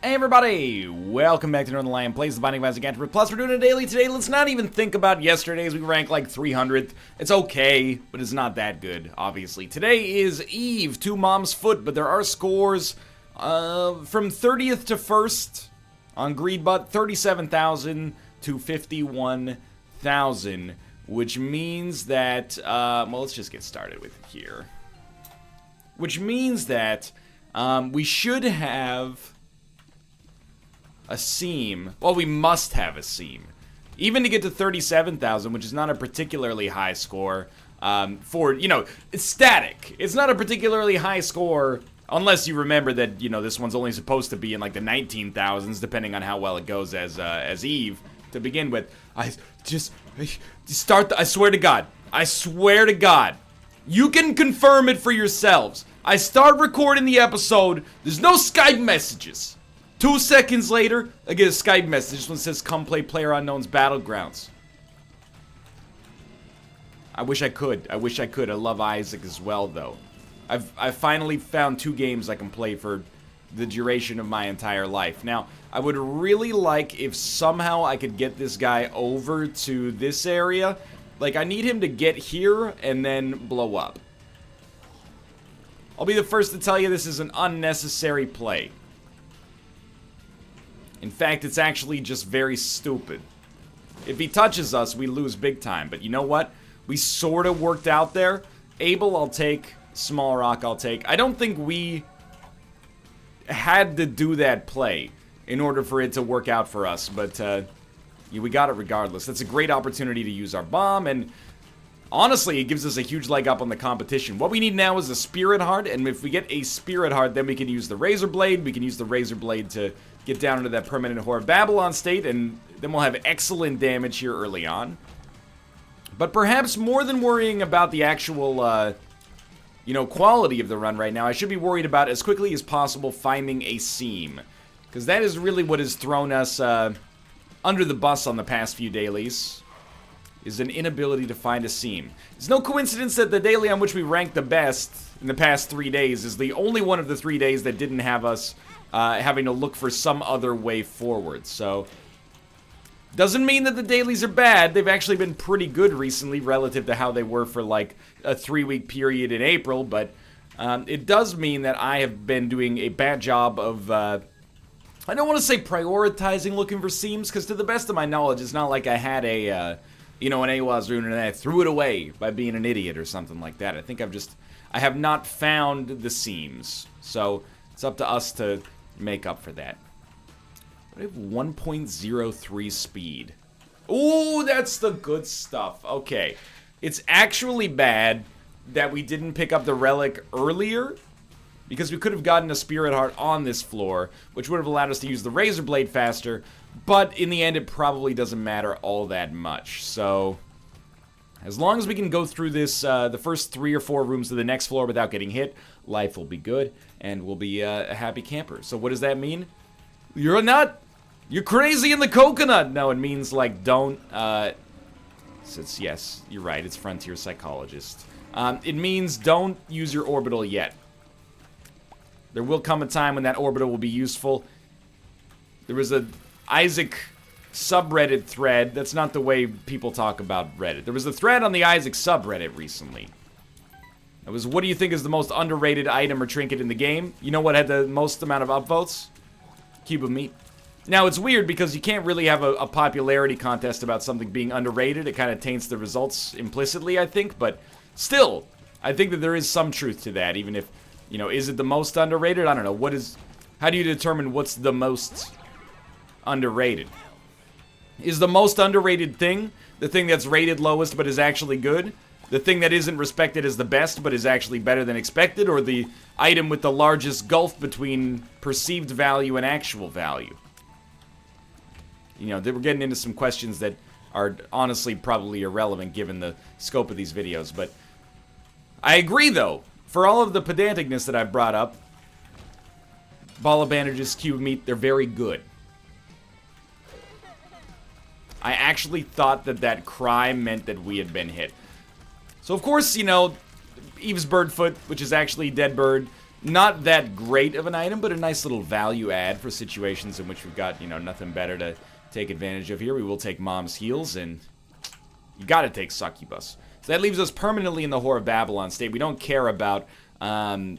Hey everybody, welcome back to Northernlion Plays the Binding of Isaac AFTERBIRTH Plus. We're doing a daily today. Let's not even think about yesterday's. We ranked like 300th. It's okay, but it's not that good, obviously. Today is Eve, 2 Mom's Foot, but there are scores from 30th to 1st on Greedbutt, 37,000 to 51,000, which means that, well, let's just get started with it here. Which means that we should have a seam. Well, we must have a seam. Even to get to 37,000, which is not a particularly high score, for, you know, it's static. It's not a particularly high score, unless you remember that, you know, this one's only supposed to be in, like, the 19,000s, depending on how well it goes as Eve, to begin with. I swear to God. I swear to God. You can confirm it for yourselves. I start recording the episode, there's no Skype messages. 2 seconds later, I get a Skype message. This one says, "Come play PlayerUnknown's Battlegrounds." I wish I could. I wish I could. I love Isaac as well, though. I've finally found 2 games I can play for the duration of my entire life. Now, I would really like if somehow I could get this guy over to this area. Like, I need him to get here and then blow up. I'll be the first to tell you this is an unnecessary play. In fact, it's actually just very stupid. If he touches us, we lose big time. But you know what? We sort of worked out there. Abel, I'll take. Small Rock, I'll take. I don't think we had to do that play in order for it to work out for us. But yeah, we got it regardless. That's a great opportunity to use our bomb. And honestly, it gives us a huge leg up on the competition. What we need now is a Spirit Heart. And if we get a Spirit Heart, then we can use the Razor Blade. We can use the Razor Blade to get down into that permanent Whore of Babylon state, and then we'll have excellent damage here early on. But perhaps more than worrying about the actual, you know, quality of the run right now, I should be worried about, as quickly as possible, finding a seam. Because that is really what has thrown us under the bus on the past few dailies, is an inability to find a seam. It's no coincidence that the daily on which we ranked the best in the past 3 days is the only one of the 3 days that didn't have us having to look for some other way forward. So, doesn't mean that the dailies are bad. They've actually been pretty good recently relative to how they were for like a 3-week period in April. But it does mean that I have been doing a bad job of, I don't want to say prioritizing looking for seams, because to the best of my knowledge, it's not like I had a, you know, an AWAS rune and I threw it away by being an idiot or something like that. I think I have not found the seams. So, it's up to us to make up for that. I have 1.03 speed. Ooh, that's the good stuff. Okay. It's actually bad that we didn't pick up the relic earlier, because we could have gotten a Spirit Heart on this floor, which would have allowed us to use the Razor Blade faster, but in the end it probably doesn't matter all that much. So, as long as we can go through this, the first 3 or 4 rooms to the next floor without getting hit, life will be good, and we'll be a happy camper. So what does that mean? You're a nut! You're crazy in the coconut! No, it means, like, don't, yes, you're right, it's Frontier Psychologist. It means don't use your orbital yet. There will come a time when that orbital will be useful. There was a Isaac subreddit thread. That's not the way people talk about Reddit. There was a thread on the Isaac subreddit recently. It was, what do you think is the most underrated item or trinket in the game? You know what had the most amount of upvotes? Cube of meat. Now, it's weird because you can't really have a popularity contest about something being underrated. It kind of taints the results implicitly, I think. But still, I think that there is some truth to that. Even if, you know, is it the most underrated? I don't know. How do you determine what's the most underrated? Is the most underrated thing the thing that's rated lowest but is actually good? The thing that isn't respected as the best but is actually better than expected? Or the item with the largest gulf between perceived value and actual value? You know, we're getting into some questions that are honestly probably irrelevant given the scope of these videos. But I agree, though. For all of the pedanticness that I've brought up, Ball of Bandages, Cube of Meat, they're very good. I actually thought that cry meant that we had been hit. So, of course, you know, Eve's Birdfoot, which is actually Dead Bird, Not that great of an item, but a nice little value add for situations in which we've got, you know, nothing better to take advantage of here. We will take Mom's Heals, and you gotta take Succubus. So that leaves us permanently in the Whore of Babylon state. We don't care about, the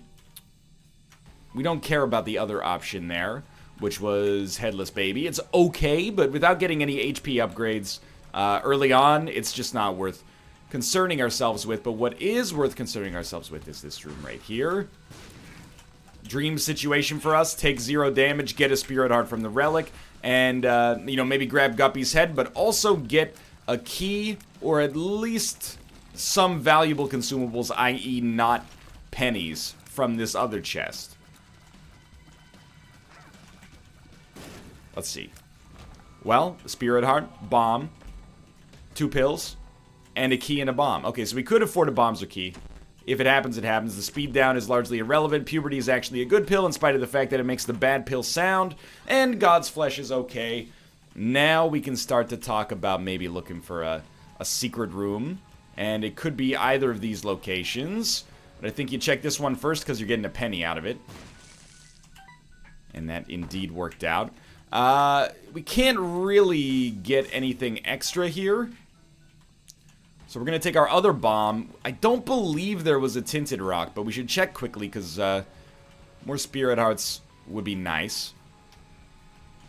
other option there, which was Headless Baby. It's okay, but without getting any HP upgrades early on, it's just not worth concerning ourselves with. But what is worth concerning ourselves with is this room right here. Dream situation for us. Take 0 damage, get a Spirit Heart from the Relic, and, you know, maybe grab Guppy's head, but also get a key or at least some valuable consumables, i.e. not pennies, from this other chest. Let's see. Well, Spirit Heart, bomb, 2 pills, and a key and a bomb. Okay, so we could afford a bombs or key. If it happens, it happens. The speed down is largely irrelevant. Puberty is actually a good pill in spite of the fact that it makes the bad pill sound. And God's Flesh is okay. Now we can start to talk about maybe looking for a secret room. And it could be either of these locations. But I think you check this one first because you're getting a penny out of it. And that indeed worked out. We can't really get anything extra here. So we're going to take our other bomb. I don't believe there was a Tinted Rock, but we should check quickly because more Spirit Hearts would be nice.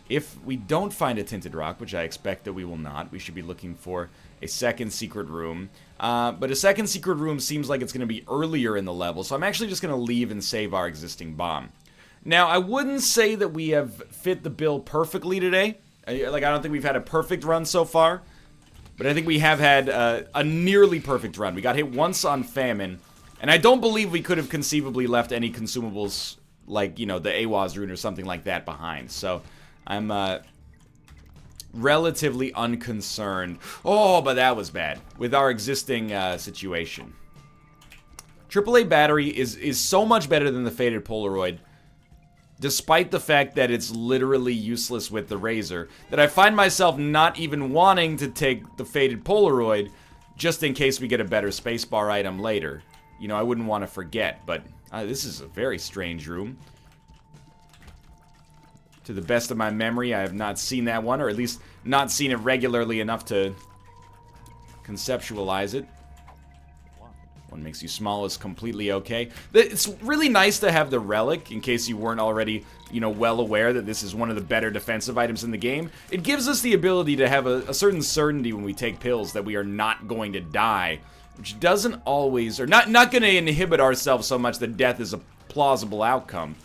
If we don't find a Tinted Rock, which I expect that we will not, we should be looking for a second secret room. But a second secret room seems like it's going to be earlier in the level, so I'm actually just going to leave and save our existing bomb. Now, I wouldn't say that we have fit the bill perfectly today. I don't think we've had a perfect run so far. But I think we have had a nearly perfect run. We got hit once on Famine. And I don't believe we could have conceivably left any consumables like, you know, the Awaz rune or something like that behind. So I'm relatively unconcerned. Oh, but that was bad. With our existing situation. AAA battery is so much better than the Faded Polaroid. Despite the fact that it's literally useless with the Razor, that I find myself not even wanting to take the Faded Polaroid just in case we get a better spacebar item later. You know, I wouldn't want to forget, but this is a very strange room. To the best of my memory, I have not seen that one, or at least not seen it regularly enough to conceptualize it. One makes you small is completely okay. It's really nice to have the Relic, in case you weren't already, you know, well aware that this is one of the better defensive items in the game. It gives us the ability to have a certain certainty when we take pills that we are not going to die, which doesn't always, or not going to inhibit ourselves so much that death is a plausible outcome.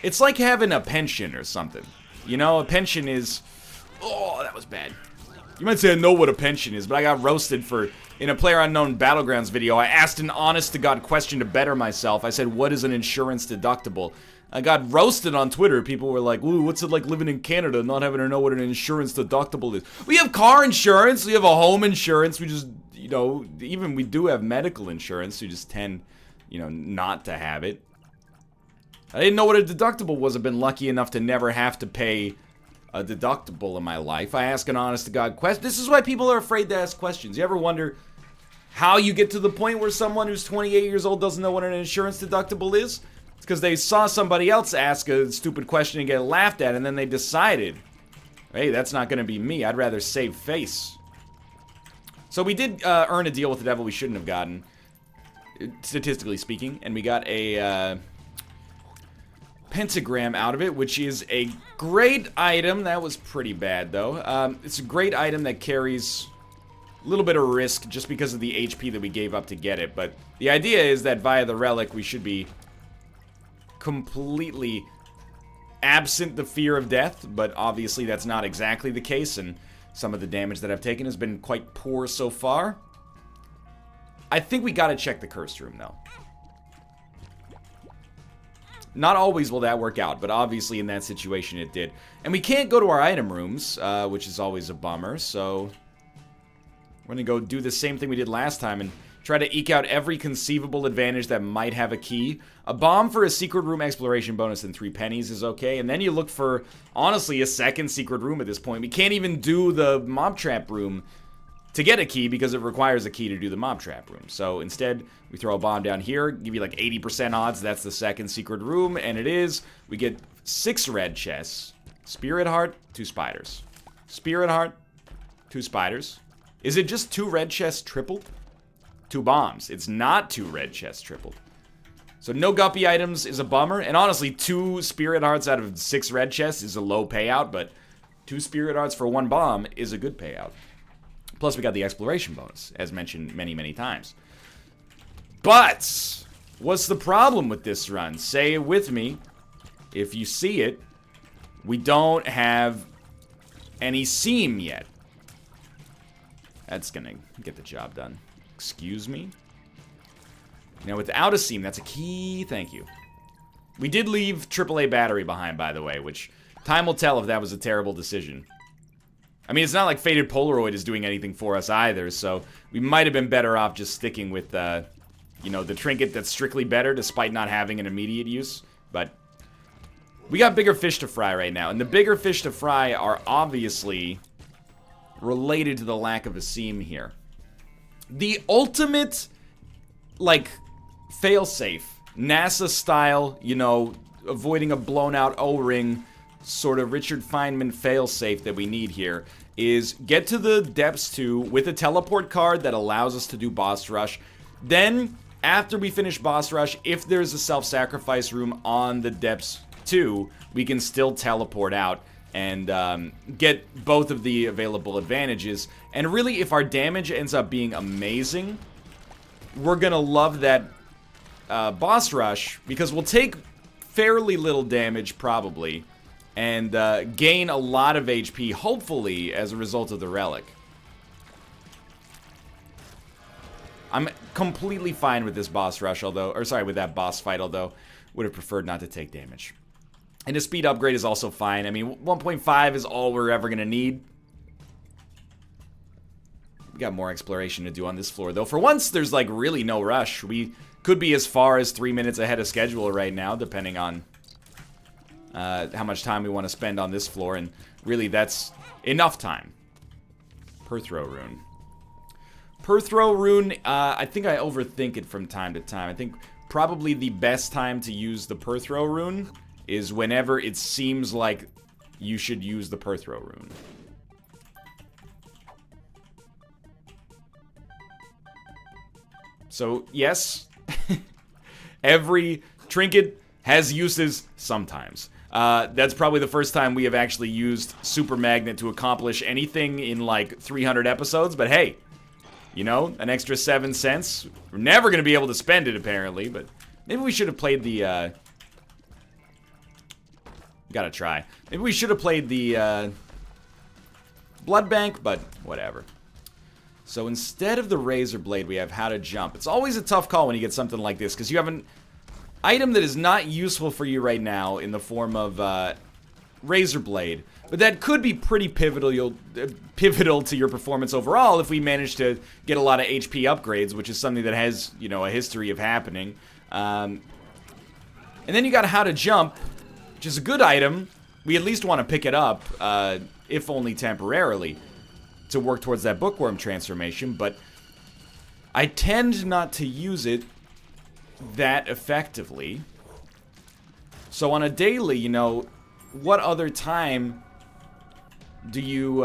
It's like having a pension or something. You know, a pension is... Oh, that was bad. You might say I know what a pension is, but I got roasted for... In a PlayerUnknown Battlegrounds video, I asked an honest-to-God question to better myself. I said, what is an insurance deductible? I got roasted on Twitter. People were like, ooh, what's it like living in Canada, not having to know what an insurance deductible is? We have car insurance, we have a home insurance, we just, you know, even we do have medical insurance, we just tend, you know, not to have it. I didn't know what a deductible was. I've been lucky enough to never have to pay a deductible in my life. I ask an honest-to-God question. This is why people are afraid to ask questions. You ever wonder how you get to the point where someone who's 28 years old doesn't know what an insurance deductible is? It's because they saw somebody else ask a stupid question and get laughed at, and then they decided, hey, that's not going to be me. I'd rather save face. So we did earn a deal with the devil we shouldn't have gotten, statistically speaking, and we got a pentagram out of it, which is a great item. That was pretty bad, though. It's a great item that carries a little bit of risk just because of the HP that we gave up to get it. But the idea is that via the relic, we should be completely absent the fear of death. But obviously, that's not exactly the case. And some of the damage that I've taken has been quite poor so far. I think we gotta check the cursed room, though. Not always will that work out, but obviously in that situation it did. And we can't go to our item rooms, which is always a bummer, so we're gonna go do the same thing we did last time and try to eke out every conceivable advantage that might have a key. A bomb for a secret room exploration bonus and 3 pennies is okay, and then you look for, honestly, a second secret room at this point. We can't even do the mob trap room to get a key because it requires a key to do the mob trap room. So instead, we throw a bomb down here, give you like 80% odds that's the second secret room, and it is. We get 6 red chests, Spirit Heart, 2 spiders. Spirit Heart, 2 spiders. Is it just 2 red chests tripled? 2 bombs. It's not 2 red chests tripled. So no guppy items is a bummer, and honestly, 2 Spirit Hearts out of 6 red chests is a low payout, but 2 Spirit Hearts for 1 bomb is a good payout. Plus, we got the exploration bonus, as mentioned many, many times. But what's the problem with this run? Say it with me. If you see it, we don't have any seam yet. That's gonna get the job done. Excuse me? Now, without a seam, that's a key thank you. We did leave AAA battery behind, by the way, which time will tell if that was a terrible decision. I mean, it's not like Faded Polaroid is doing anything for us either, so we might have been better off just sticking with, you know, the trinket that's strictly better despite not having an immediate use. But we got bigger fish to fry right now, and the bigger fish to fry are obviously related to the lack of a seam here. The ultimate, like, failsafe, NASA style, you know, avoiding a blown out O-ring, sort of Richard Feynman failsafe that we need here is get to the depths 2 with a teleport card that allows us to do boss rush. Then, after we finish boss rush, if there's a self-sacrifice room on the depths 2, we can still teleport out and get both of the available advantages. And really, if our damage ends up being amazing, we're gonna love that boss rush because we'll take fairly little damage, probably, and gain a lot of HP, hopefully, as a result of the relic. I'm completely fine with this boss rush, although, or sorry, with that boss fight, although would have preferred not to take damage. And a speed upgrade is also fine. I mean, 1.5 is all we're ever gonna need. We got more exploration to do on this floor, though. For once, there's like really no rush. We could be as far as 3 minutes ahead of schedule right now, depending on how much time we want to spend on this floor, and really that's enough time. Perthrow rune. Perthrow rune, I think I overthink it from time to time. I think probably the best time to use the Perthrow rune is whenever it seems like you should use the Perthrow rune. So, yes, every trinket has uses sometimes. That's probably the first time we have actually used Super Magnet to accomplish anything in like 300 episodes, but hey, you know, an extra 7 cents. We're never going to be able to spend it, apparently, but maybe we should have played the, gotta try. Maybe we should have played the, Blood Bank, but whatever. So instead of the Razor Blade, we have How to Jump. It's always a tough call when you get something like this, because you have an item that is not useful for you right now in the form of Razor Blade, but that could be pretty pivotal to your performance overall if we manage to get a lot of HP upgrades, which is something that has, you know, a history of happening. And then you got How to Jump, which is a good item. We at least want to pick it up, if only temporarily, to work towards that bookworm transformation, but I tend not to use it that effectively. So on a daily, you know, what other time do you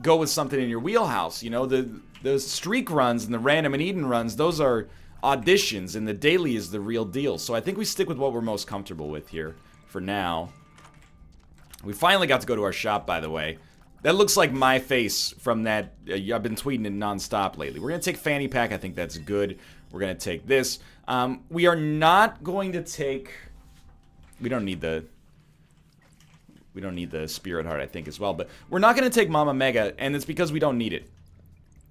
go with something in your wheelhouse? You know, the streak runs and the random and Eden runs, those are auditions, and the daily is the real deal. So I think we stick with what we're most comfortable with here for now. We finally got to go to our shop, by the way. That looks like my face from that. I've been tweeting it nonstop lately. We're going to take Fanny Pack. I think that's good. We're going to take this. We are not going to take... We don't need the Spirit Heart, I think, as well. But we're not going to take Mama Mega, and it's because we don't need it.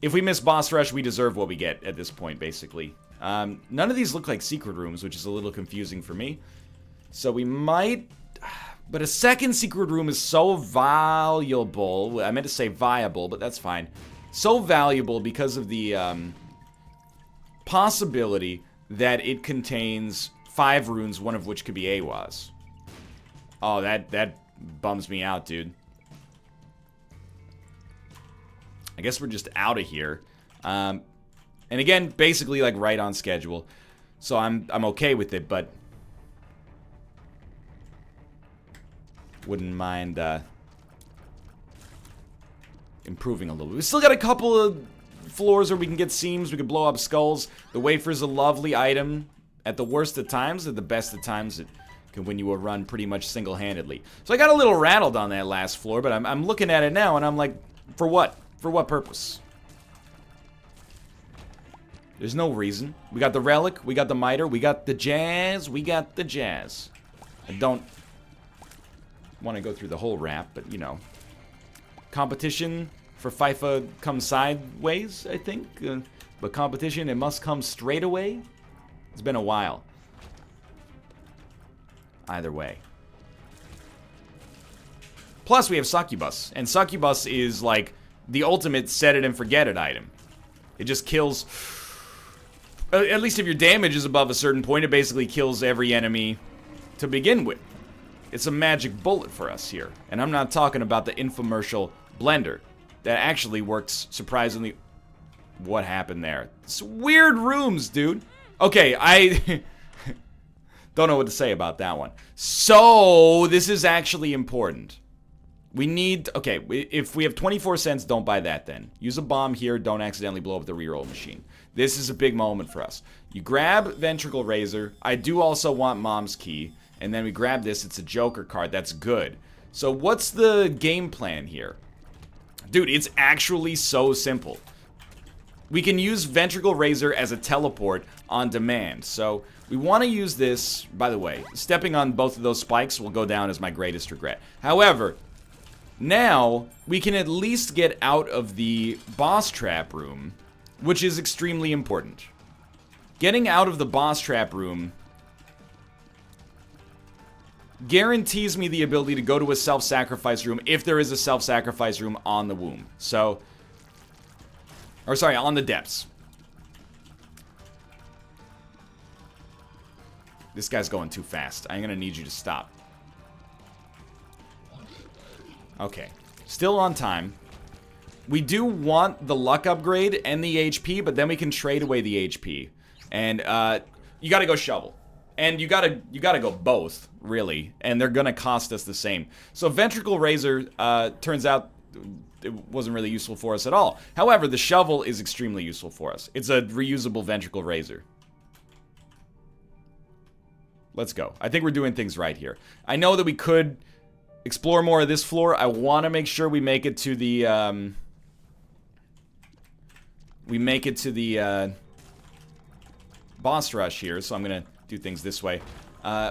If we miss Boss Rush, we deserve what we get at this point, basically. None of these look like secret rooms, which is a little confusing for me. So we might... But a second secret room is so valuable. I meant to say viable, but that's fine. So valuable because of the possibility that it contains 5 runes, one of which could be AWAS. Oh, that bums me out, dude. I guess we're just out of here. And again, basically like right on schedule. So I'm okay with it, but wouldn't mind improving a little bit. We still got a couple of floors where we can get seams, we can blow up skulls. The wafer's a lovely item. At the worst of times, at the best of times, it can win you a run pretty much single-handedly. So I got a little rattled on that last floor, but I'm looking at it now and I'm like, for what? For what purpose? There's no reason. We got the relic, we got the miter, we got the jazz, we got the jazz. I don't want to go through the whole rap, but you know. Competition for FIFA comes sideways, I think. But competition, it must come straight away. It's been a while. Either way. Plus, we have Succubus. And Succubus is like the ultimate set it and forget it item. It just kills... At least if your damage is above a certain point, it basically kills every enemy to begin with. It's a magic bullet for us here. And I'm not talking about the infomercial blender. That actually works surprisingly... What happened there? It's weird rooms, dude. Okay, I... don't know what to say about that one. So, this is actually important. We need... Okay, if we have 24 cents, don't buy that then. Use a bomb here, don't accidentally blow up the reroll machine. This is a big moment for us. You grab Ventricle Razor. I do also want Mom's Key. And then we grab this, it's a Joker card. That's good. So, what's the game plan here? Dude, it's actually so simple. We can use Ventricle Razor as a teleport on demand. So, we want to use this... By the way, stepping on both of those spikes will go down as my greatest regret. However, now, we can at least get out of the boss trap room, which is extremely important. Getting out of the boss trap room guarantees me the ability to go to a self-sacrifice room if there is a self-sacrifice room on the womb. So... Or sorry, on the depths. This guy's going too fast. I'm gonna need you to stop. Okay. Still on time. We do want the luck upgrade and the HP, but then we can trade away the HP. And, you gotta go shovel. And you gotta go both, really. And they're gonna cost us the same. So Ventricle Razor, turns out it wasn't really useful for us at all. However, the shovel is extremely useful for us. It's a reusable Ventricle Razor. Let's go. I think we're doing things right here. I know that we could explore more of this floor. I want to make sure we make it to the, boss rush here, so I'm gonna do things this way.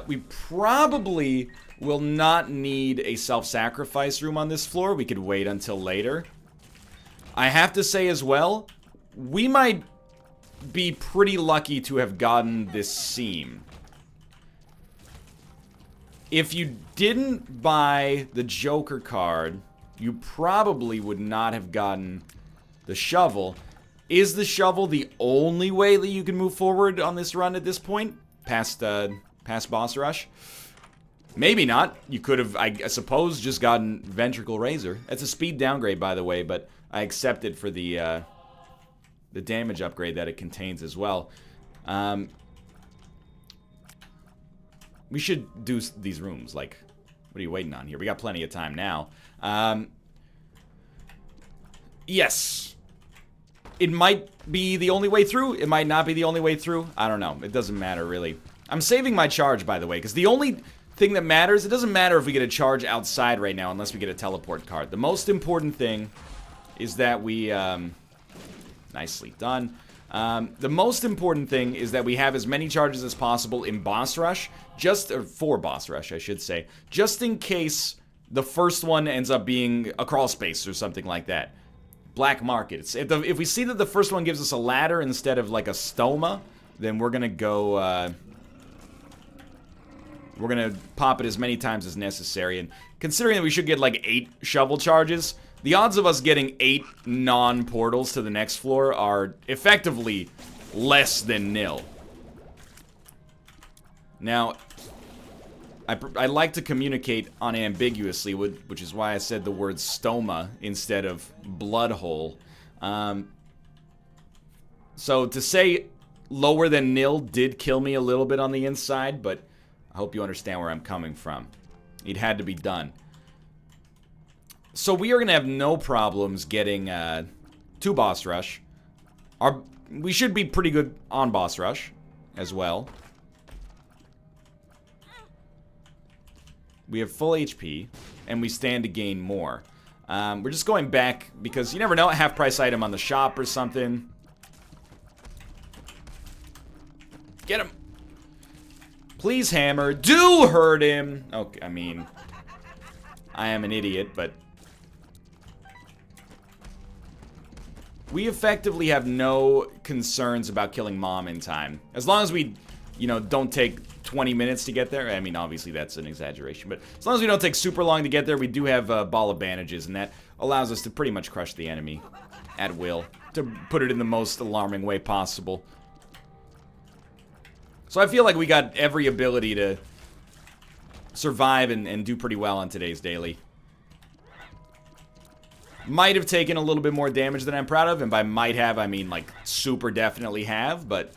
We probably will not need a self-sacrifice room on this floor. We could wait until later. I have to say as well, we might be pretty lucky to have gotten this seam. If you didn't buy the Joker card, you probably would not have gotten the shovel. Is the shovel the only way that you can move forward on this run at this point? Past boss rush? Maybe not. You could have, I suppose, just gotten Ventricle Razor. It's a speed downgrade, by the way, but I accept it for the damage upgrade that it contains as well. We should do these rooms. Like, what are you waiting on here? We got plenty of time now. Yes. It might be the only way through. It might not be the only way through. I don't know. It doesn't matter, really. I'm saving my charge, by the way, because the only thing that matters, it doesn't matter if we get a charge outside right now, unless we get a teleport card. The most important thing is that we, nicely done. The most important thing is that we have as many charges as possible in boss rush, or for boss rush, I should say, just in case the first one ends up being a crawl space or something like that. Black market. If we see that the first one gives us a ladder instead of like a stoma, then we're gonna go, we're gonna pop it as many times as necessary. And considering that we should get like 8 shovel charges, the odds of us getting 8 non-portals to the next floor are effectively less than nil. Now, I like to communicate unambiguously, which is why I said the word stoma instead of blood hole. So to say lower than nil did kill me a little bit on the inside, but I hope you understand where I'm coming from. It had to be done. So we are going to have no problems getting to boss rush. We should be pretty good on boss rush as well. We have full HP, and we stand to gain more. We're just going back because you never know, a half-price item on the shop or something. Get him. Please, hammer. Do hurt him. Okay, I mean, I am an idiot, but we effectively have no concerns about killing Mom in time. As long as we, you know, don't take 20 minutes to get there. I mean, obviously that's an exaggeration, but as long as we don't take super long to get there, we do have a ball of bandages, and that allows us to pretty much crush the enemy at will, to put it in the most alarming way possible. So I feel like we got every ability to survive and do pretty well on today's daily. Might have taken a little bit more damage than I'm proud of, and by might have, I mean like super definitely have, but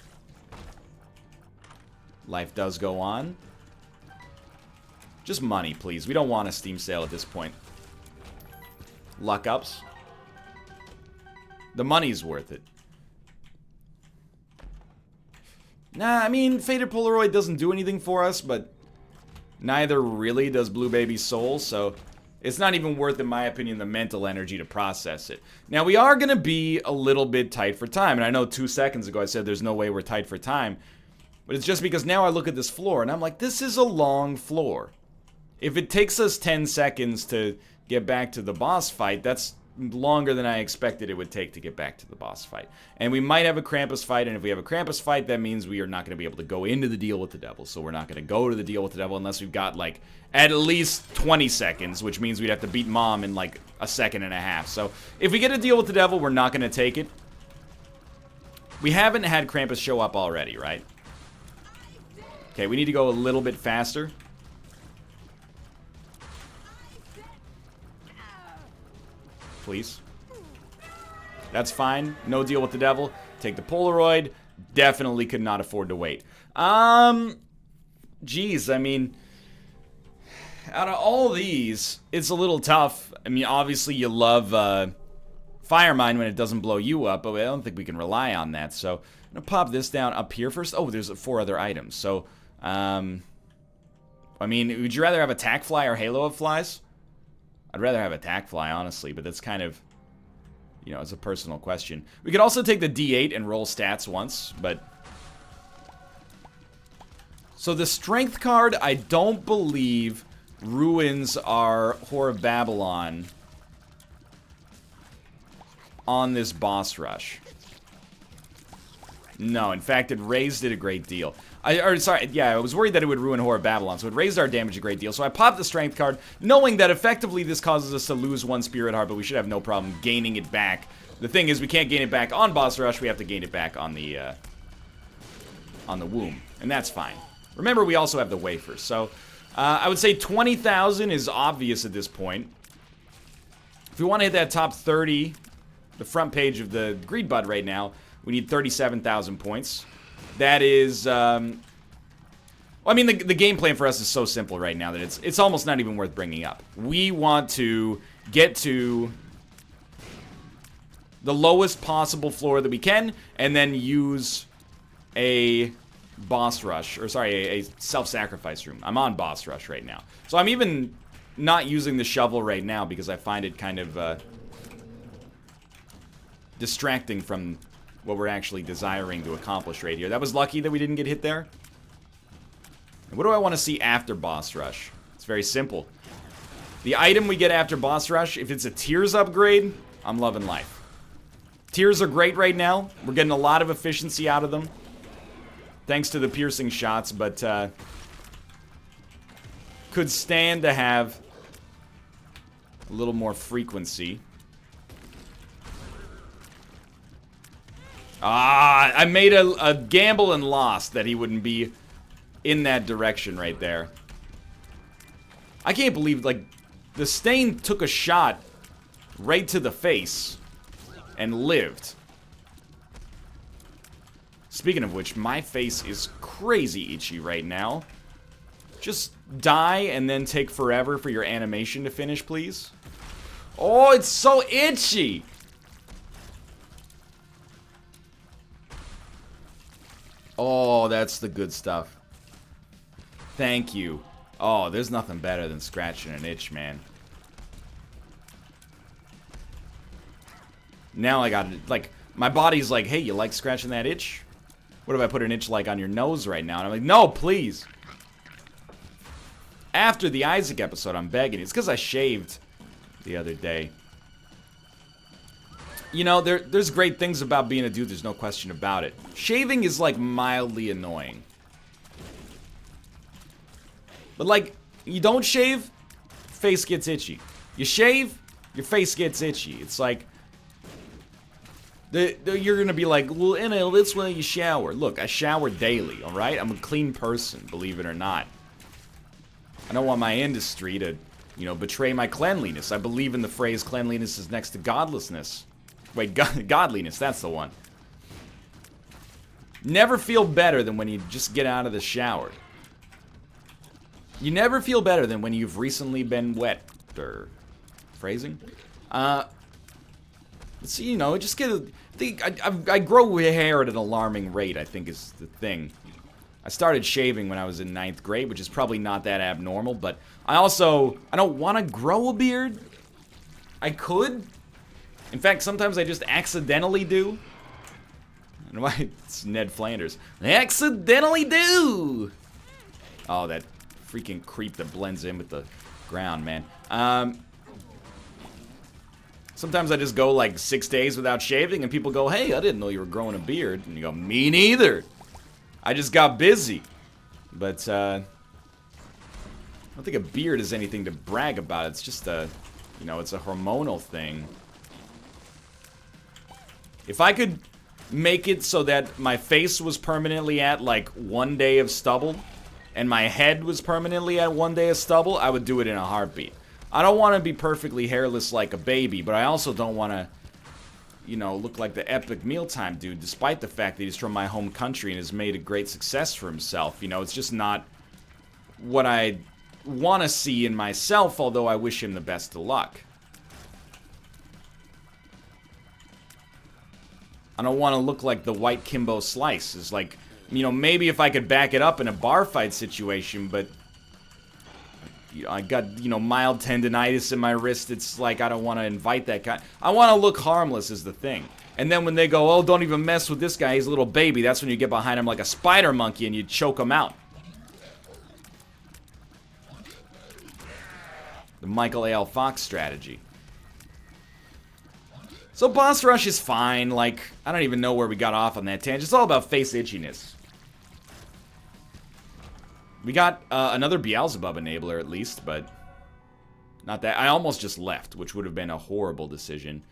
life does go on. Just money, please. We don't want a Steam sale at this point. Luck ups. The money's worth it. Nah, I mean, Faded Polaroid doesn't do anything for us, but neither really does Blue Baby's Soul, so it's not even worth, in my opinion, the mental energy to process it. Now, we are going to be a little bit tight for time, and I know 2 seconds ago I said there's no way we're tight for time, but it's just because now I look at this floor, and I'm like, this is a long floor. If it takes us 10 seconds to get back to the boss fight, that's longer than I expected it would take to get back to the boss fight. And we might have a Krampus fight, and if we have a Krampus fight, that means we are not going to be able to go into the deal with the devil. So we're not going to go to the deal with the devil unless we've got, like, at least 20 seconds, which means we'd have to beat Mom in, like, a second and a half. So if we get a deal with the devil, we're not going to take it. We haven't had Krampus show up already, right? Okay, we need to go a little bit faster. Please. That's fine. No deal with the devil. Take the Polaroid. Definitely could not afford to wait. Geez, I mean, out of all these, it's a little tough. I mean, obviously you love Fire Mine when it doesn't blow you up, but I don't think we can rely on that. So I'm gonna pop this down up here first. Oh, there's 4 other items. So, I mean, would you rather have Attack Fly or Halo of Flies? I'd rather have Attack Fly, honestly, but that's kind of, you know, it's a personal question. We could also take the D8 and roll stats once, but... So the Strength card, I don't believe ruins our Whore of Babylon on this boss rush. No, in fact, it raised it a great deal. I was worried that it would ruin Whore of Babylon, so it raised our damage a great deal. So I popped the Strength card, knowing that effectively this causes us to lose 1 Spirit Heart, but we should have no problem gaining it back. The thing is, we can't gain it back on boss rush, we have to gain it back on the womb, and that's fine. Remember, we also have the wafers, so I would say 20,000 is obvious at this point. If we want to hit that top 30, the front page of the Greed Bud right now, we need 37,000 points. That is, well, I mean, the game plan for us is so simple right now that it's almost not even worth bringing up. We want to get to the lowest possible floor that we can, and then use a boss rush, or sorry, a self-sacrifice room. I'm on boss rush right now. So I'm even not using the shovel right now because I find it kind of distracting from what we're actually desiring to accomplish right here. That was lucky that we didn't get hit there. And what do I want to see after boss rush? It's very simple. The item we get after boss rush, if it's a Tears upgrade, I'm loving life. Tears are great right now. We're getting a lot of efficiency out of them, thanks to the piercing shots, but could stand to have a little more frequency. Ah, I made a gamble and lost that he wouldn't be in that direction right there. I can't believe, like, the Stain took a shot right to the face, and lived. Speaking of which, my face is crazy itchy right now. Just die and then take forever for your animation to finish, please. Oh, it's so itchy! Oh, that's the good stuff. Thank you. Oh, there's nothing better than scratching an itch, man. Now I got it. Like, my body's like, hey, you like scratching that itch? What if I put an itch, like, on your nose right now? And I'm like, no, please. After the Isaac episode, I'm begging. It's because I shaved the other day. You know, there's great things about being a dude, there's no question about it. Shaving is, like, mildly annoying. But, like, you don't shave, face gets itchy. You shave, your face gets itchy. It's like, you're gonna be like, well, NL, that's when you shower. Look, I shower daily, alright? I'm a clean person, believe it or not. I don't want my industry to, you know, betray my cleanliness. I believe in the phrase, cleanliness is next to godlessness. Wait, godliness, that's the one. Never feel better than when you just get out of the shower. You never feel better than when you've recently been wet. Phrasing? So, you know, just get I grow hair at an alarming rate, I think is the thing. I started shaving when I was in 9th grade, which is probably not that abnormal, but I don't want to grow a beard. I could. In fact, sometimes I just accidentally do. I don't know why it's Ned Flanders. I accidentally do! Oh, that freaking creep that blends in with the ground, man. Sometimes I just go like 6 days without shaving and people go, hey, I didn't know you were growing a beard. And you go, me neither. I just got busy. But, I don't think a beard is anything to brag about. It's just you know, it's a hormonal thing. If I could make it so that my face was permanently at, like, 1 day of stubble, and my head was permanently at 1 day of stubble, I would do it in a heartbeat. I don't want to be perfectly hairless like a baby, but I also don't want to, you know, look like the epic mealtime dude, despite the fact that he's from my home country and has made a great success for himself. You know, it's just not what I want to see in myself, although I wish him the best of luck. I don't want to look like the white Kimbo Slice. It's like, you know, maybe if I could back it up in a bar fight situation, but you know, I got, you know, mild tendonitis in my wrist. It's like I don't want to invite that guy. I want to look harmless is the thing. And then when they go, oh, don't even mess with this guy, he's a little baby, that's when you get behind him like a spider monkey and you choke him out. The Michael A. L. Fox strategy. So boss rush is fine, like, I don't even know where we got off on that tangent. It's all about face itchiness. We got another Beelzebub enabler at least, but not that. I almost just left, which would have been a horrible decision.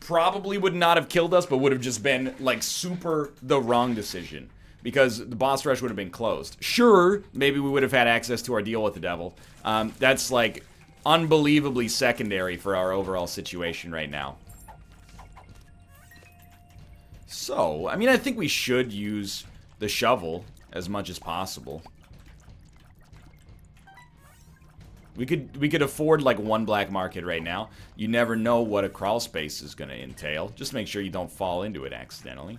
Probably would not have killed us, but would have just been, like, super the wrong decision. Because the boss rush would have been closed. Sure, maybe we would have had access to our deal with the devil. That's, like, unbelievably secondary for our overall situation right now. So, I mean, I think we should use the shovel as much as possible. We could afford, like, 1 black market right now. You never know what a crawl space is going to entail. Just make sure you don't fall into it accidentally.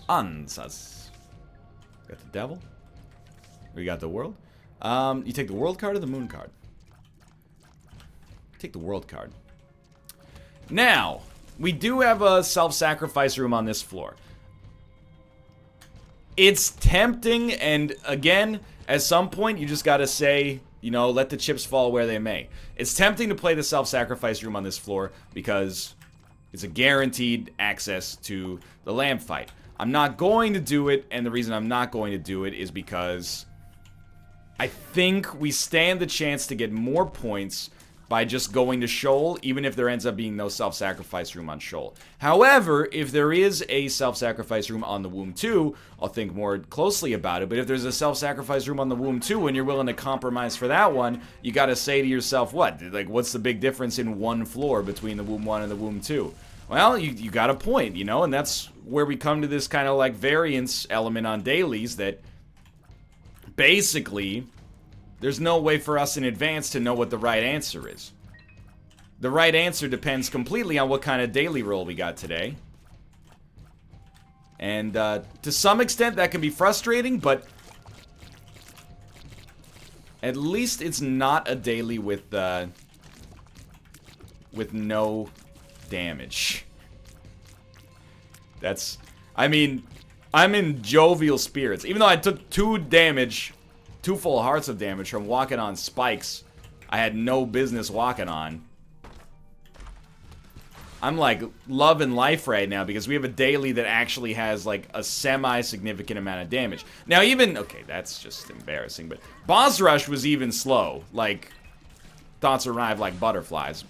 Answers. Got the devil. We got the world. You take the world card or the moon card? Take the world card. Now, we do have a self-sacrifice room on this floor. It's tempting, and again, at some point, you just gotta say, you know, let the chips fall where they may. It's tempting to play the self-sacrifice room on this floor because it's a guaranteed access to the lamp fight. I'm not going to do it, and the reason I'm not going to do it is because I think we stand the chance to get more points by just going to Shoal, even if there ends up being no self-sacrifice room on Shoal. However, if there is a self-sacrifice room on the Womb 2, I'll think more closely about it. But if there's a self-sacrifice room on the Womb 2 and you're willing to compromise for that one, you gotta say to yourself, what? Like, what's the big difference in one floor between the Womb 1 and the Womb 2? Well, you got a point, you know? And that's where we come to this kind of like variance element on dailies that basically there's no way for us in advance to know what the right answer is. The right answer depends completely on what kind of daily roll we got today. And to some extent that can be frustrating, but at least it's not a daily with no damage. That's, I mean, I'm in jovial spirits. Even though I took 2 full hearts of damage from walking on spikes I had no business walking on. I'm like loving life right now because we have a daily that actually has like a semi-significant amount of damage. Now even, okay, that's just embarrassing, but Boss Rush was even slow. Like, thoughts arrive like butterflies.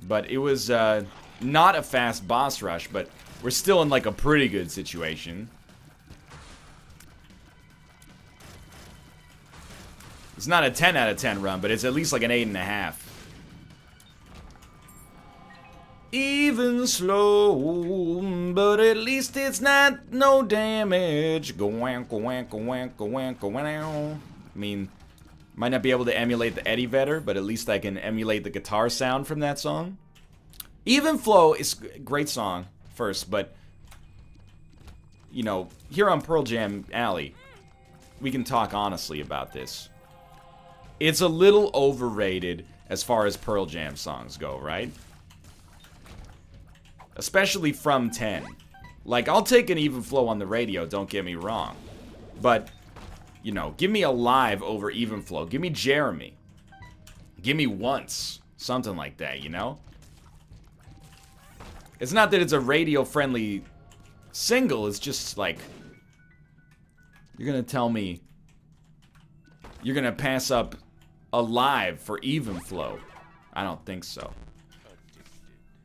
But it was not a fast boss rush, but we're still in like a pretty good situation. It's not a 10 out of 10 run, but it's at least like an 8.5. Even slow, but at least it's not no damage. I mean, might not be able to emulate the Eddie Vedder, but at least I can emulate the guitar sound from that song. Even Flow is a great song, first, but, you know, here on Pearl Jam Alley, we can talk honestly about this. It's a little overrated as far as Pearl Jam songs go, right? Especially from 10. Like, I'll take an Even Flow on the radio, don't get me wrong. But, you know, give me Alive over Even Flow. Give me Jeremy. Give me Once. Something like that, you know? It's not that it's a radio-friendly single, it's just like, you're gonna tell me you're gonna pass up Alive for Even Flow. I don't think so.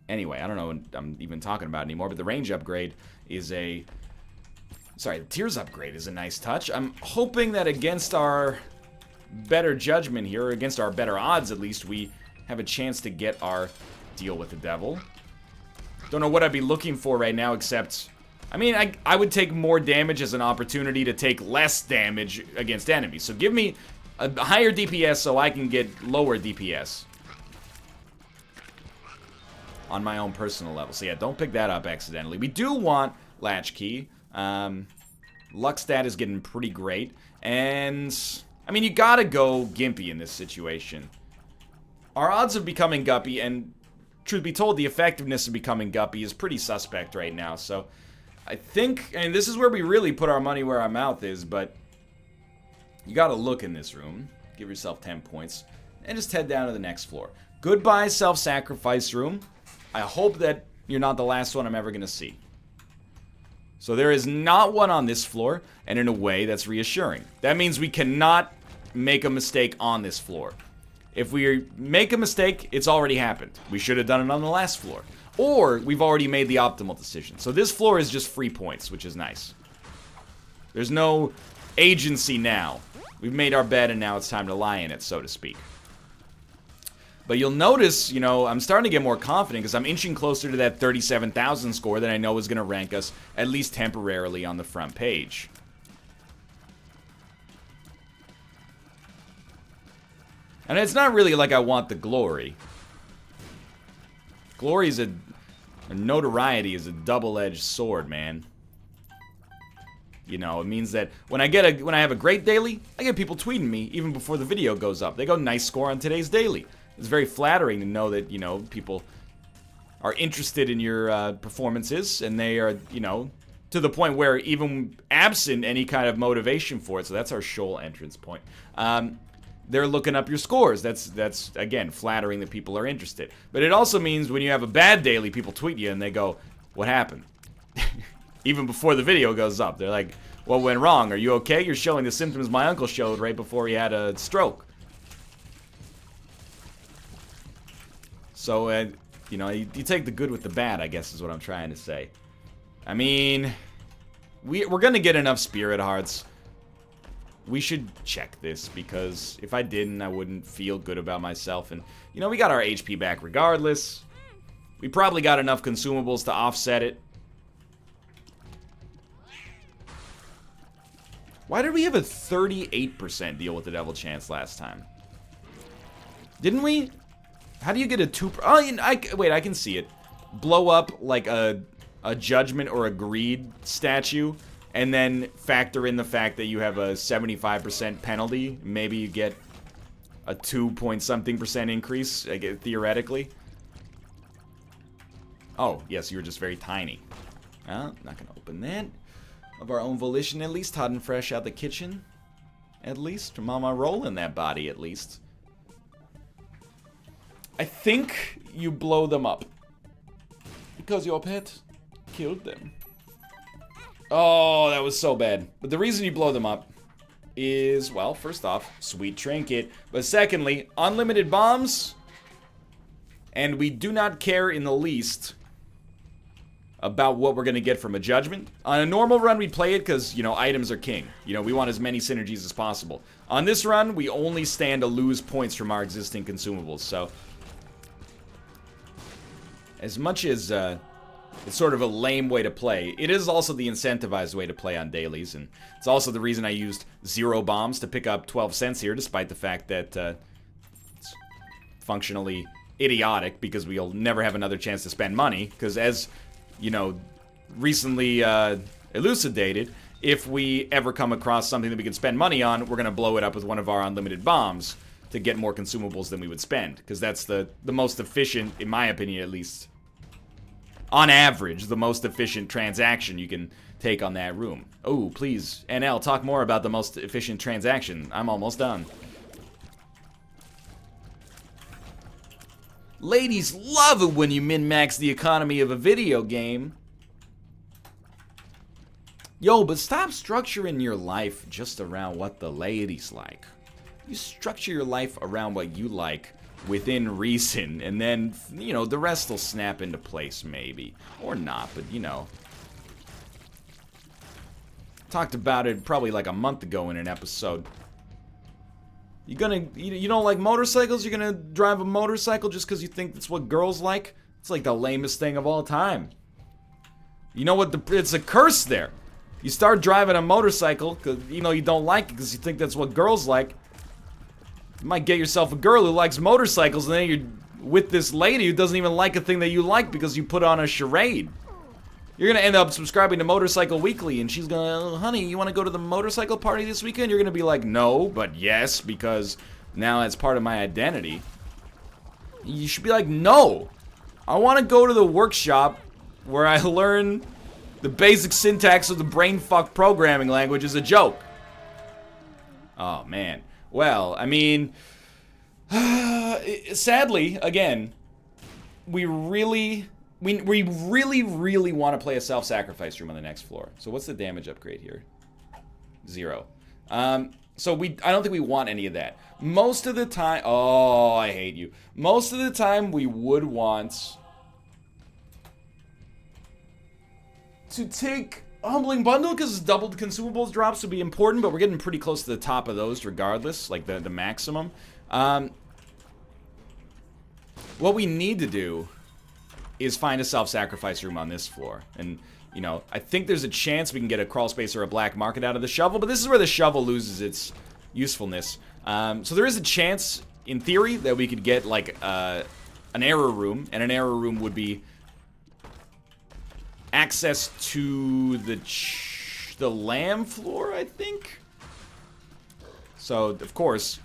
Anyway, I don't know what I'm even talking about anymore, but the range upgrade is a... Sorry, the Tears upgrade is a nice touch. I'm hoping that against our better judgment here, or against our better odds at least, we have a chance to get our deal with the devil. Don't know what I'd be looking for right now, except... I mean, I would take more damage as an opportunity to take less damage against enemies. So give me a higher DPS so I can get lower DPS. On my own personal level. So yeah, don't pick that up accidentally. We do want Latchkey. Luck stat is getting pretty great. And, I mean, you gotta go Gimpy in this situation. Our odds of becoming Guppy, and truth be told, the effectiveness of becoming Guppy is pretty suspect right now. So, I think, and this is where we really put our money where our mouth is, but you gotta look in this room. Give yourself 10 points. And just head down to the next floor. Goodbye, self-sacrifice room. I hope that you're not the last one I'm ever going to see. So there is not one on this floor, and in a way that's reassuring. That means we cannot make a mistake on this floor. If we make a mistake, it's already happened. We should have done it on the last floor. Or we've already made the optimal decision. So this floor is just free points, which is nice. There's no agency now. We've made our bed and now it's time to lie in it, so to speak. But you'll notice, you know, I'm starting to get more confident because I'm inching closer to that 37,000 score that I know is going to rank us, at least temporarily, on the front page. And it's not really like I want the glory. Glory is or notoriety is a double-edged sword, man. You know, it means that when I have a great daily, I get people tweeting me even before the video goes up. They go, nice score on today's daily. It's very flattering to know that, you know, people are interested in your performances, and they are, you know, to the point where even absent any kind of motivation for it, so that's our Shoal entrance point, they're looking up your scores. That's again, flattering that people are interested. But it also means when you have a bad daily, people tweet you and they go, what happened? Even before the video goes up, they're like, what went wrong? Are you okay? You're showing the symptoms my uncle showed right before he had a stroke. So, you know, you take the good with the bad, I guess is what I'm trying to say. I mean, we're gonna get enough spirit hearts. We should check this, because if I didn't, I wouldn't feel good about myself. And, you know, we got our HP back regardless. We probably got enough consumables to offset it. Why did we have a 38% deal with the Devil Chance last time? Didn't we? How do you get a 2... Oh, wait, I can see it. Blow up, like, a Judgment or a Greed statue, and then factor in the fact that you have a 75% penalty. Maybe you get a 2-point-something% increase, theoretically. Oh, yes, you were just very tiny. Well, not gonna open that. Of our own volition, at least. Hot and fresh out the kitchen. At least. Mama rolling that body, at least. I think you blow them up. Because your pet killed them. Oh, that was so bad. But the reason you blow them up is, well, first off, sweet trinket. But secondly, unlimited bombs. And we do not care in the least about what we're going to get from a Judgment. On a normal run, we'd play it because, you know, items are king. You know, we want as many synergies as possible. On this run, we only stand to lose points from our existing consumables. So, as much as it's sort of a lame way to play, it is also the incentivized way to play on dailies. And it's also the reason I used 0 bombs to pick up 12 cents here, despite the fact that it's functionally idiotic, because we'll never have another chance to spend money. Because as, you know, recently elucidated, if we ever come across something that we can spend money on, we're going to blow it up with one of our unlimited bombs to get more consumables than we would spend. Because that's the most efficient, in my opinion at least, on average, the most efficient transaction you can take on that room. Oh, please, NL, talk more about the most efficient transaction. I'm almost done. Ladies love it when you min-max the economy of a video game. Yo, but stop structuring your life just around what the ladies like. You structure your life around what you like within reason, and then, you know, the rest will snap into place maybe. Or not, but, you know. Talked about it probably like a month ago in an episode. You don't like motorcycles? You're gonna drive a motorcycle just because you think that's what girls like? It's like the lamest thing of all time. You know what? It's a curse there. You start driving a motorcycle, even though you don't like it because you think that's what girls like. You might get yourself a girl who likes motorcycles, and then you're with this lady who doesn't even like a thing that you like because you put on a charade. You're gonna end up subscribing to Motorcycle Weekly, and she's gonna, oh, honey, you wanna go to the motorcycle party this weekend? You're gonna be like, no, but yes, because now that's part of my identity. You should be like, no, I wanna go to the workshop where I learn the basic syntax of the brainfuck programming language as a joke. Oh, man. Well, I mean, sadly, again, we really want to play a self-sacrifice room on the next floor. So what's the damage upgrade here? 0. So I don't think we want any of that. Most of the time, oh, I hate you. Most of the time we would want to take Humbling Bundle, because doubled consumables drops would be important, but we're getting pretty close to the top of those regardless, like the maximum. What we need to do is find a self-sacrifice room on this floor. And, you know, I think there's a chance we can get a crawl space or a black market out of the shovel, but this is where the shovel loses its usefulness. So there is a chance, in theory, that we could get, like, an error room, and an error room would be access to the lamb floor, I think? So, of course,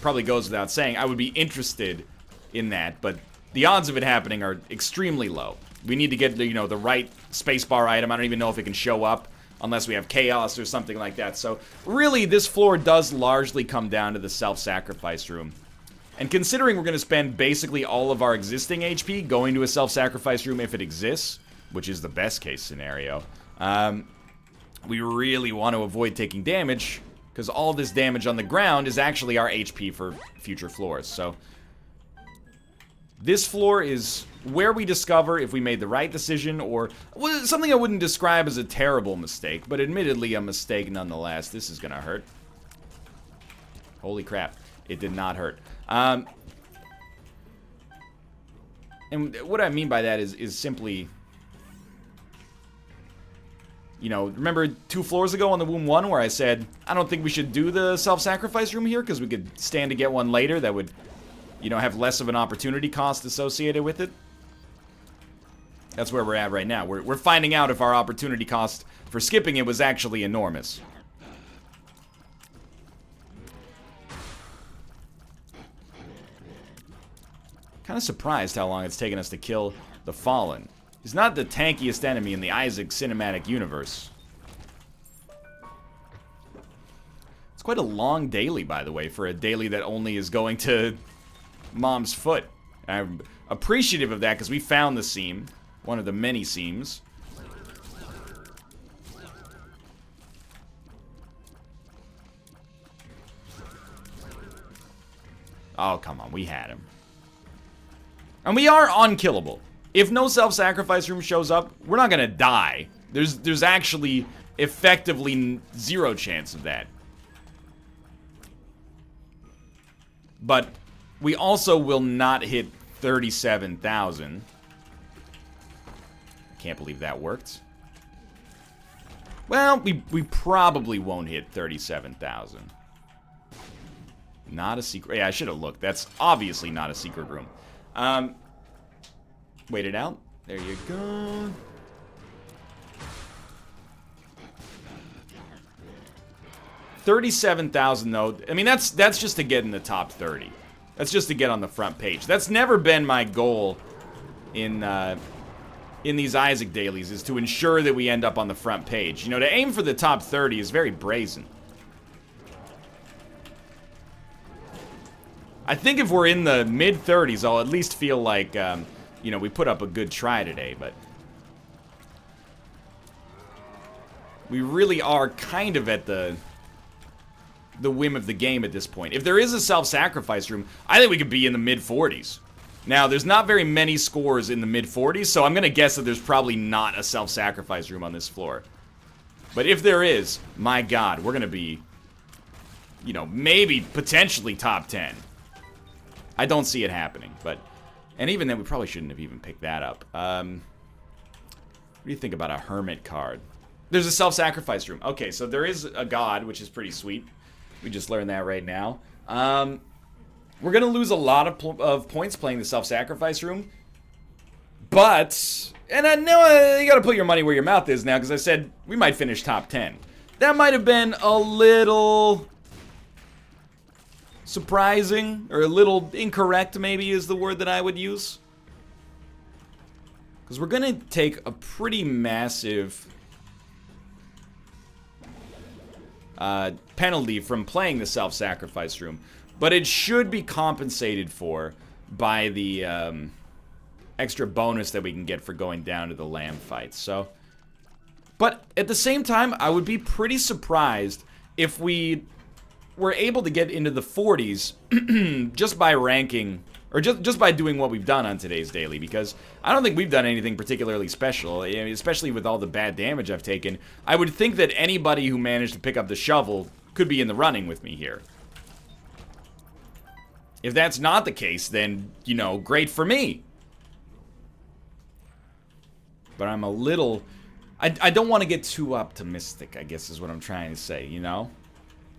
probably goes without saying, I would be interested in that, but the odds of it happening are extremely low. We need to get, you know, the right spacebar item. I don't even know if it can show up unless we have chaos or something like that. So, really, this floor does largely come down to the self-sacrifice room. And considering we're going to spend basically all of our existing HP going to a self-sacrifice room if it exists, which is the best case scenario, we really want to avoid taking damage, because all this damage on the ground is actually our HP for future floors. So This floor is where we discover if we made the right decision or something I wouldn't describe as a terrible mistake, but admittedly a mistake nonetheless. This is gonna hurt. Holy crap. It did not hurt. And what I mean by that is simply, you know, remember 2 floors ago on the Womb 1 where I said, I don't think we should do the self-sacrifice room here because we could stand to get one later that would, you know, have less of an opportunity cost associated with it? That's where we're at right now. We're finding out if our opportunity cost for skipping it was actually enormous. Kind of surprised how long it's taken us to kill the Fallen. He's not the tankiest enemy in the Isaac cinematic universe. It's quite a long daily, by the way, for a daily that only is going to Mom's foot. I'm appreciative of that because we found the seam. One of the many seams. Oh, come on. We had him. And we are unkillable. If no self-sacrifice room shows up, we're not gonna die. There's actually effectively 0 chance of that. But we also will not hit 37,000. Can't believe that worked. Well, we probably won't hit 37,000. Not a secret. Yeah, I should have looked. That's obviously not a secret room. Wait it out. There you go. $37,000 though. I mean, that's just to get in the top 30. That's just to get on the front page. That's never been my goal in these Isaac dailies, is to ensure that we end up on the front page. You know, to aim for the top 30 is very brazen. I think if we're in the mid-30s, I'll at least feel like, you know, we put up a good try today, but we really are kind of at the whim of the game at this point. If there is a self-sacrifice room, I think we could be in the mid-40s. Now, there's not very many scores in the mid-40s, so I'm going to guess that there's probably not a self-sacrifice room on this floor. But if there is, my God, we're going to be, you know, maybe potentially top 10. I don't see it happening, but... And even then, we probably shouldn't have even picked that up. What do you think about a Hermit card? There's a self-sacrifice room. Okay, so there is a god, which is pretty sweet. We just learned that right now. We're going to lose a lot of points playing the self-sacrifice room. But, and I know you got to put your money where your mouth is now, because I said we might finish top 10. That might have been a little surprising, or a little incorrect, maybe, is the word that I would use. Because we're going to take a pretty massive penalty from playing the self-sacrifice room. But it should be compensated for by the extra bonus that we can get for going down to the lamb fight. So, but at the same time, I would be pretty surprised if we were able to get into the 40s just by ranking, or just by doing what we've done on today's daily, because I don't think we've done anything particularly special, especially with all the bad damage I've taken. I would think that anybody who managed to pick up the shovel could be in the running with me here. If that's not the case, then, you know, great for me. But I'm a little... I don't want to get too optimistic, I guess is what I'm trying to say, you know?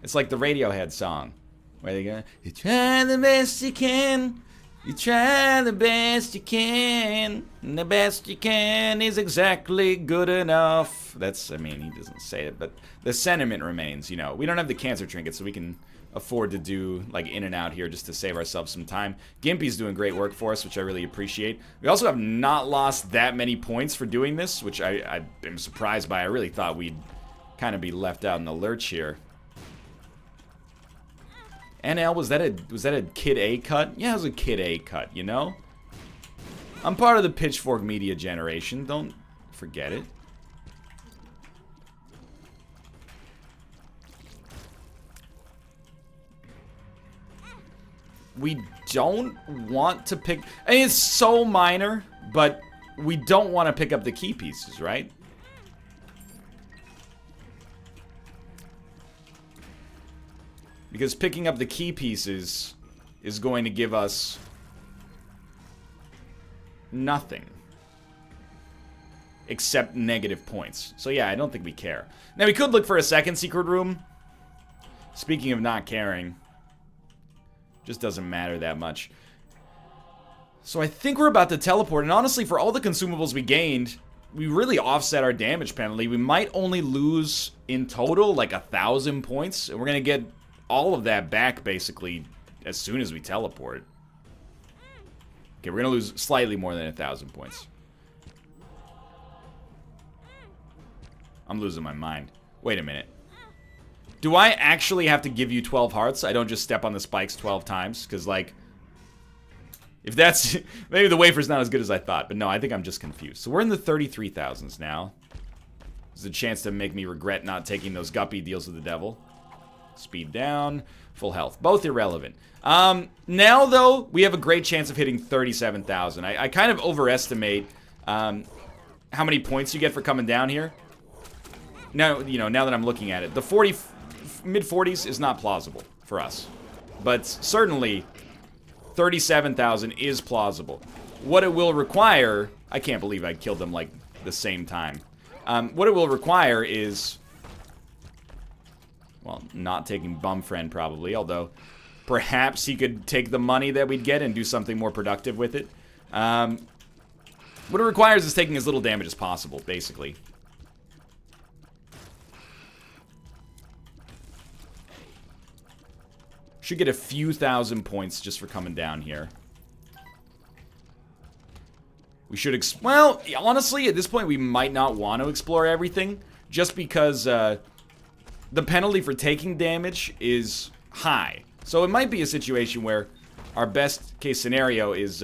It's like the Radiohead song, where they go, you try the best you can, you try the best you can, and the best you can is exactly good enough. That's, I mean, he doesn't say it, but the sentiment remains, you know. We don't have the cancer trinket, so we can afford to do, like, in and out here just to save ourselves some time. Gimpy's doing great work for us, which I really appreciate. We also have not lost that many points for doing this, which I am surprised by. I really thought we'd kind of be left out in the lurch here. NL, was that a Kid A cut? Yeah, it was a Kid A cut, you know? I'm part of the Pitchfork Media generation, don't forget it. we don't want to pick... I mean, it's so minor, but we don't want to pick up the key pieces, right? Because picking up the key pieces is going to give us nothing. Except negative points. So yeah, I don't think we care. Now, we could look for a second secret room. Speaking of not caring. Just doesn't matter that much. So I think we're about to teleport. And honestly, for all the consumables we gained, we really offset our damage penalty. We might only lose in total like 1,000 points. And we're going to get all of that back basically as soon as we teleport. Okay, we're going to lose slightly more than 1,000 points. I'm losing my mind. Wait a minute. Do I actually have to give you 12 hearts? I don't just step on the spikes 12 times? Because, like, if that's... maybe the wafer's not as good as I thought. But no, I think I'm just confused. So we're in the 33,000s now. There's a chance to make me regret not taking those guppy deals with the devil. Speed down. Full health. Both irrelevant. Now, though, we have a great chance of hitting 37,000. I kind of overestimate how many points you get for coming down here. Now, you know, now that I'm looking at it, the mid-40s is not plausible for us. But certainly, 37,000 is plausible. What it will require... I can't believe I killed them, like, the same time. What it will require is... well, not taking Bumfriend, probably. Although, perhaps he could take the money that we'd get and do something more productive with it. What it requires is taking as little damage as possible, basically. Should get a few thousand points just for coming down here. We should well, honestly, at this point, we might not want to explore everything. Just because the penalty for taking damage is high. So it might be a situation where our best case scenario is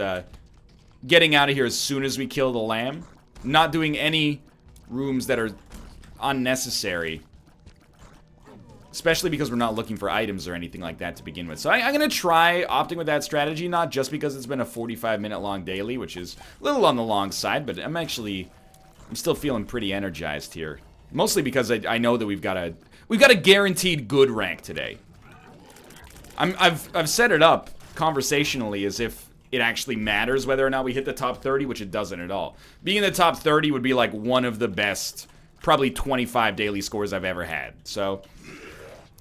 getting out of here as soon as we kill the lamb. Not doing any rooms that are unnecessary. Especially because we're not looking for items or anything like that to begin with. So I'm going to try opting with that strategy, not just because it's been a 45-minute long daily, which is a little on the long side, but I'm still feeling pretty energized here. Mostly because I know that we've got a guaranteed good rank today. I've set it up conversationally as if it actually matters whether or not we hit the top 30, which it doesn't at all. Being in the top 30 would be like one of the best, probably 25 daily scores I've ever had. So...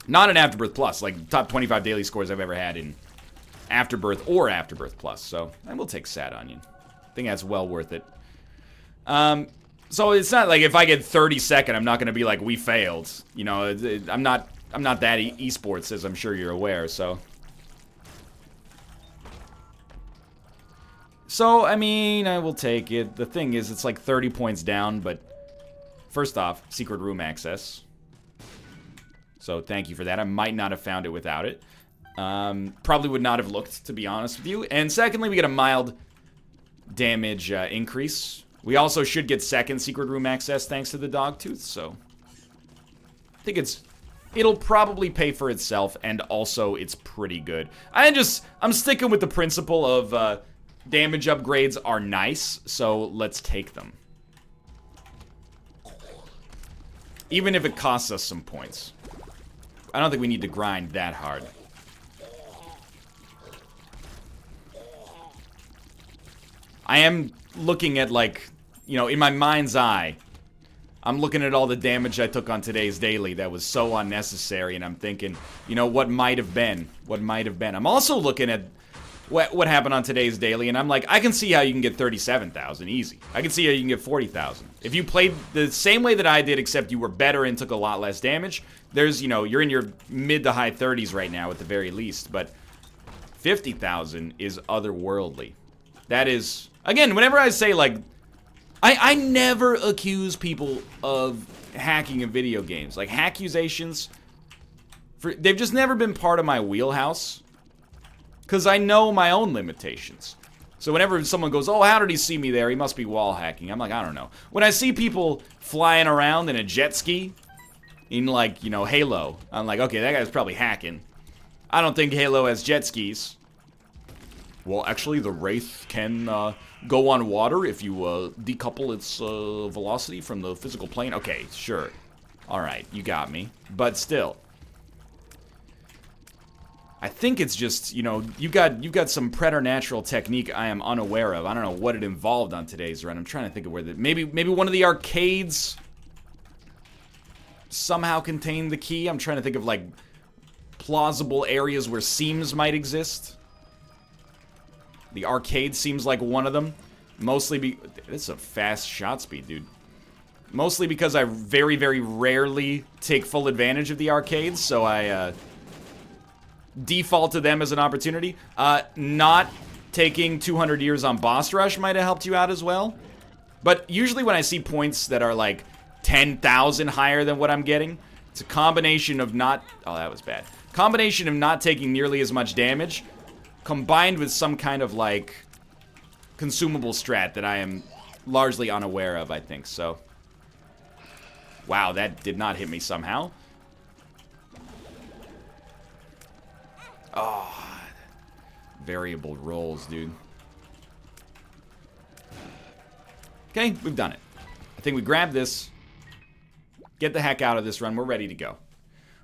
not an Afterbirth Plus, like top 25 daily scores I've ever had in Afterbirth or Afterbirth Plus. So I will take Sad Onion. I think that's well worth it. So it's not like if I get 32nd, I'm not going to be like, we failed. You know, I'm not that esports, as I'm sure you're aware, so. So, I mean, I will take it. The thing is, it's like 30 points down, but first off, secret room access. So thank you for that. I might not have found it without it. Probably would not have looked, to be honest with you. And secondly, we get a mild damage increase. We also should get second secret room access thanks to the Dogtooth, so... I think it'll probably pay for itself, and also it's pretty good. I'm sticking with the principle of damage upgrades are nice, so let's take them. Even if it costs us some points. I don't think we need to grind that hard. I am looking at, like, you know, in my mind's eye, I'm looking at all the damage I took on today's daily that was so unnecessary, and I'm thinking, you know, what might have been? What might have been? I'm also looking at what happened on today's daily, and I'm like, I can see how you can get 37,000 easy. I can see how you can get 40,000. If you played the same way that I did, except you were better and took a lot less damage, there's, you know, you're in your mid to high 30s right now at the very least, but 50,000 is otherworldly. That is, again, whenever I say, like, I never accuse people of hacking in video games. Like, accusations, they've just never been part of my wheelhouse. Because I know my own limitations. So whenever someone goes, oh, how did he see me there? He must be wall hacking. I'm like, I don't know. When I see people flying around in a jet ski, in, like, you know, Halo, I'm like, okay, that guy's probably hacking. I don't think Halo has jet skis. Well, actually, the Wraith can go on water if you decouple its velocity from the physical plane. Okay, sure. Alright, you got me. But still. I think it's just, you know, you got some preternatural technique I am unaware of. I don't know what it involved on today's run. I'm trying to think of where the... Maybe one of the arcades somehow contained the key. I'm trying to think of, like, plausible areas where seams might exist. The arcade seems like one of them. Mostly it's a fast shot speed, dude. Mostly because I very, very rarely take full advantage of the arcades, so I, default to them as an opportunity. Not taking 200 years on boss rush might have helped you out as well. But usually when I see points that are like 10,000 higher than what I'm getting, it's a combination of not... Oh, that was bad. Combination of not taking nearly as much damage, combined with some kind of, like, consumable strat that I am largely unaware of, I think, so... Wow, that did not hit me somehow. Oh, variable rolls, dude. Okay, we've done it. I think we grab this, get the heck out of this run, we're ready to go.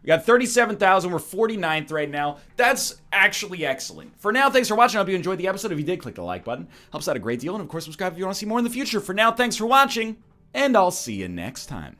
We got 37,000, we're 49th right now. That's actually excellent. For now, thanks for watching. I hope you enjoyed the episode. If you did, click the like button. Helps out a great deal. And of course, subscribe if you want to see more in the future. For now, thanks for watching, and I'll see you next time.